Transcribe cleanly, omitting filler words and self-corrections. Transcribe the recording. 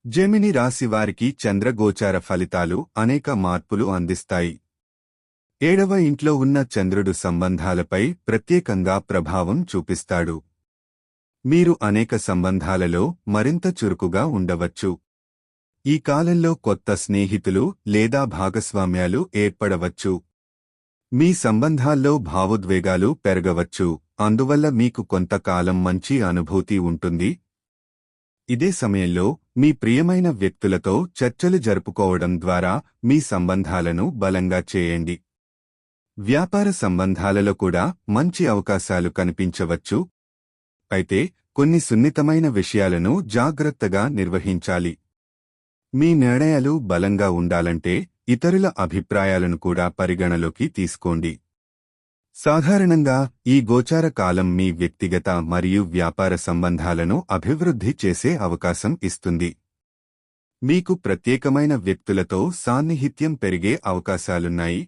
Gemini రాశి వారికి చంద్రగోచార ఫలితాలు అనేక మార్పులు అందిస్తాయి. 7వ ఇంట్లో ఉన్న చంద్రుడు సంబంధాలపై ప్రత్యేకంగా ప్రభావం చూపిస్తాడు. మీరు అనేక సంబంధాలలో మరింత చురుకుగా ఉండవచ్చు. ఈ కాలంలో కొత్త స్నేహితులు లేదా భాగస్వామ్యాలు ఏర్పడవచ్చు. మీ సంబంధాల్లో భావోద్వేగాలు పెరగవచ్చు, అందువల్ల మీకు కొంతకాలం మంచి అనుభూతి ఉంటుంది. ఇదే సమయంలో మీ ప్రియమైన వ్యక్తులతో చర్చలు జరుపుకోవడం ద్వారా మీ సంబంధాలను బలంగా చేయండి. వ్యాపార సంబంధాలలో కూడా మంచి అవకాశాలు కనిపించవచ్చు. అయితే కొన్ని సున్నితమైన విషయాలను జాగ్రత్తగా నిర్వహించాలి. మీ నిర్ణయాలు బలంగా ఉండాలంటే ఇతరుల అభిప్రాయాలను కూడా పరిగణలోకి తీసుకోండి. సాధారణంగా ఈ గోచార కాలం మీ వ్యక్తిగత మరియు వ్యాపార సంబంధాలను అభివృద్ధి చేసే అవకాశం ఇస్తుంది. మీకు ప్రత్యేకమైన వ్యక్తులతో సాన్నిహిత్యం పెరిగే అవకాశాలున్నాయి.